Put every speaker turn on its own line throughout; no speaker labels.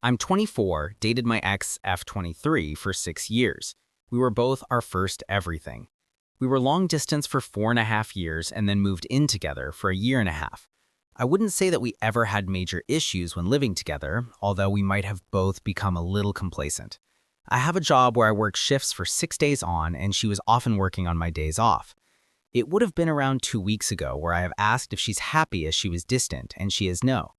I'm 24, dated my ex F23 for 6 years. We were both our first everything. We were long distance for 4.5 years and then moved in together for a year and a half. I wouldn't say that we ever had major issues when living together, although we might have both become a little complacent. I have a job where I work shifts for 6 days on, and she was often working on my days off. It would have been around 2 weeks ago where I have asked if she's happy as she was distant, and she is no.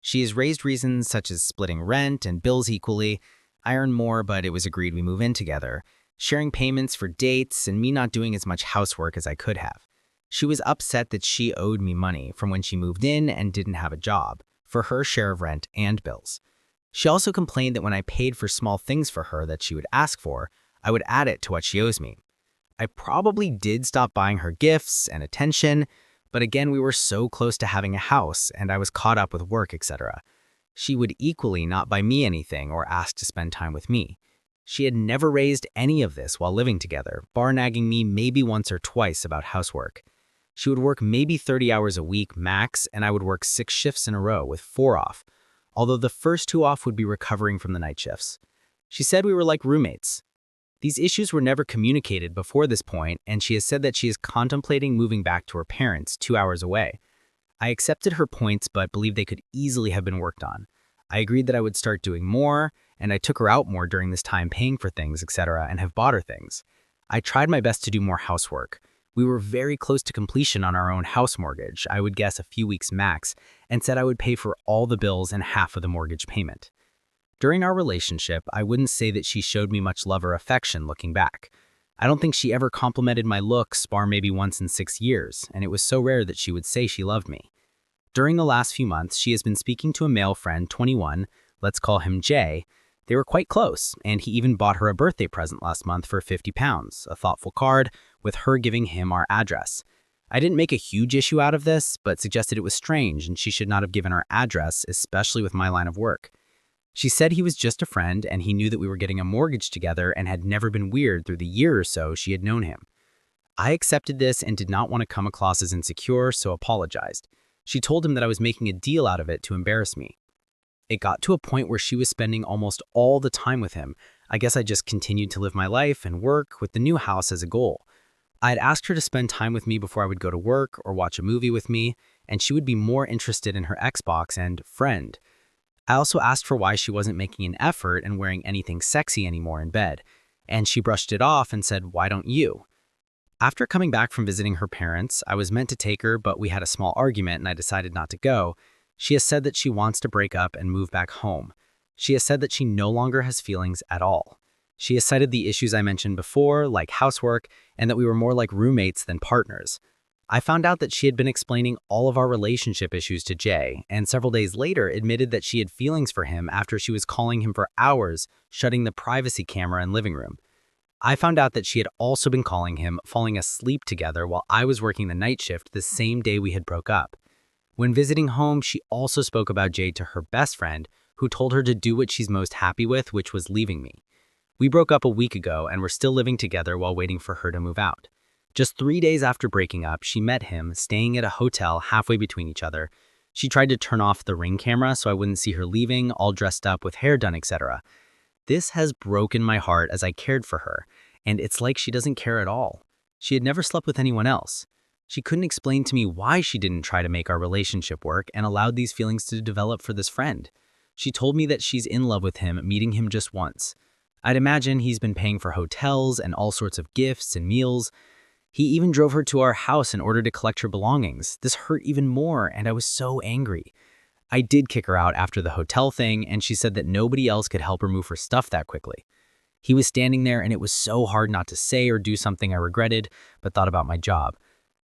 She has raised reasons such as splitting rent and bills equally. I earn more, but it was agreed we move in together, sharing payments for dates, and me not doing as much housework as I could have. She was upset that she owed me money from when she moved in and didn't have a job, for her share of rent and bills. She also complained that when I paid for small things for her that she would ask for, I would add it to what she owes me. I probably did stop buying her gifts and attention, but again, we were so close to having a house, and I was caught up with work, etc. She would equally not buy me anything or ask to spend time with me. She had never raised any of this while living together, bar nagging me maybe once or twice about housework. She would work maybe 30 hours a week max, and I would work 6 shifts in a row with 4 off, although the first 2 off would be recovering from the night shifts. She said we were like roommates. These issues were never communicated before this point, and she has said that she is contemplating moving back to her parents 2 hours away. I accepted her points but believe they could easily have been worked on. I agreed that I would start doing more, and I took her out more during this time paying for things, etc., and have bought her things. I tried my best to do more housework. We were very close to completion on our own house mortgage, I would guess a few weeks max, and said I would pay for all the bills and half of the mortgage payment. During our relationship, I wouldn't say that she showed me much love or affection looking back. I don't think she ever complimented my looks, bar maybe once in 6 years, and it was so rare that she would say she loved me. During the last few months, she has been speaking to a male friend, 21, let's call him Jay. They were quite close, and he even bought her a birthday present last month for £50, a thoughtful card, with her giving him our address. I didn't make a huge issue out of this, but suggested it was strange and she should not have given our address, especially with my line of work. She said he was just a friend and he knew that we were getting a mortgage together and had never been weird through the year or so she had known him. I accepted this and did not want to come across as insecure, so apologized. She told him that I was making a deal out of it to embarrass me. It got to a point where she was spending almost all the time with him. I guess I just continued to live my life and work with the new house as a goal. I had asked her to spend time with me before I would go to work or watch a movie with me, and she would be more interested in her Xbox and friend. I also asked for why she wasn't making an effort and wearing anything sexy anymore in bed, and she brushed it off and said, "Why don't you?" After coming back from visiting her parents, I was meant to take her, but we had a small argument and I decided not to go. She has said that she wants to break up and move back home. She has said that she no longer has feelings at all. She has cited the issues I mentioned before, like housework, and that we were more like roommates than partners. I found out that she had been explaining all of our relationship issues to Jay, and several days later admitted that she had feelings for him after she was calling him for hours, shutting the privacy camera in living room. I found out that she had also been calling him, falling asleep together while I was working the night shift the same day we had broke up. When visiting home, she also spoke about Jay to her best friend, who told her to do what she's most happy with, which was leaving me. We broke up a week ago and were still living together while waiting for her to move out. Just 3 days after breaking up, she met him, staying at a hotel halfway between each other. She tried to turn off the Ring camera so I wouldn't see her leaving, all dressed up with hair done, etc. This has broken my heart as I cared for her, and it's like she doesn't care at all. She had never slept with anyone else. She couldn't explain to me why she didn't try to make our relationship work and allowed these feelings to develop for this friend. She told me that she's in love with him, meeting him just once. I'd imagine he's been paying for hotels and all sorts of gifts and meals. He even drove her to our house in order to collect her belongings. This hurt even more, and I was so angry. I did kick her out after the hotel thing, and she said that nobody else could help her move her stuff that quickly. He was standing there, and it was so hard not to say or do something I regretted, but thought about my job.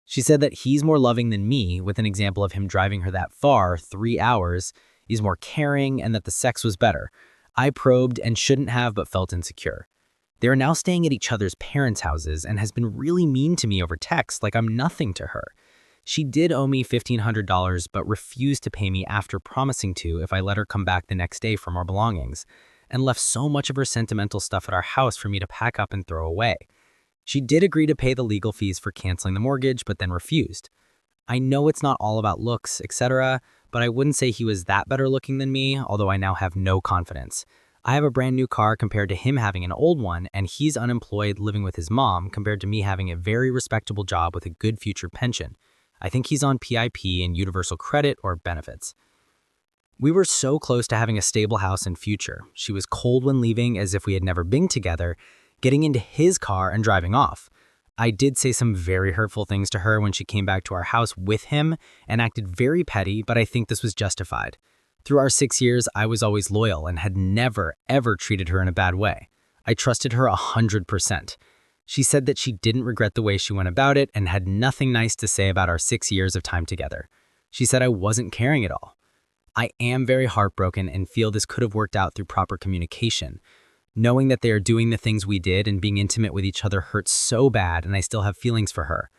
She said that he's more loving than me, with an example of him driving her that far, 3 hours, he's more caring, and that the sex was better. I probed and shouldn't have, but felt insecure. They are now staying at each other's parents' houses and has been really mean to me over text like I'm nothing to her. She did owe me $1,500 but refused to pay me after promising to if I let her come back the next day from our belongings, and left so much of her sentimental stuff at our house for me to pack up and throw away. She did agree to pay the legal fees for canceling the mortgage but then refused. I know it's not all about looks, etc., but I wouldn't say he was that better looking than me, although I now have no confidence. I have a brand new car compared to him having an old one, and he's unemployed living with his mom compared to me having a very respectable job with a good future pension. I think he's on PIP and universal credit or benefits. We were so close to having a stable house and future. She was cold when leaving as if we had never been together, getting into his car and driving off. I did say some very hurtful things to her when she came back to our house with him and acted very petty, but I think this was justified. Through our 6 years, I was always loyal and had never, ever treated her in a bad way. I trusted her 100%. She said that she didn't regret the way she went about it and had nothing nice to say about our 6 years of time together. She said I wasn't caring at all. I am very heartbroken and feel this could have worked out through proper communication. Knowing that they are doing the things we did and being intimate with each other hurts so bad, and I still have feelings for her.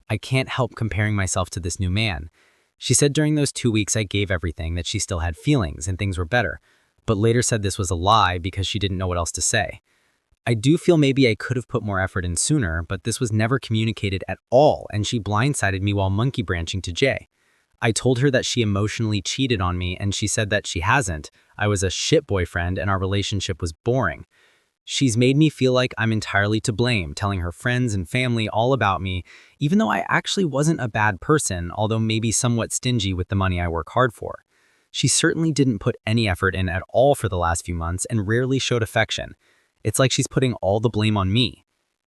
I can't help comparing myself to this new man. She said during those 2 weeks I gave everything, that she still had feelings and things were better, but later said this was a lie because she didn't know what else to say. I do feel maybe I could have put more effort in sooner, but this was never communicated at all, and she blindsided me while monkey branching to Jay. I told her that she emotionally cheated on me, and she said that she hasn't. I was a shit boyfriend and our relationship was boring. She's made me feel like I'm entirely to blame, telling her friends and family all about me, even though I actually wasn't a bad person, although maybe somewhat stingy with the money I work hard for. She certainly didn't put any effort in at all for the last few months and rarely showed affection. It's like she's putting all the blame on me.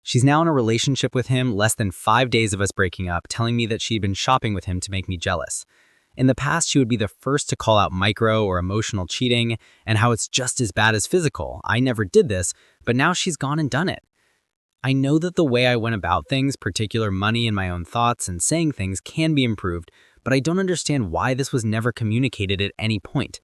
She's now in a relationship with him less than 5 days of us breaking up, telling me that she'd been shopping with him to make me jealous. In the past, she would be the first to call out micro or emotional cheating and how it's just as bad as physical. I never did this, but now she's gone and done it. I know that the way I went about things, particular money and my own thoughts and saying things, can be improved, but I don't understand why this was never communicated at any point.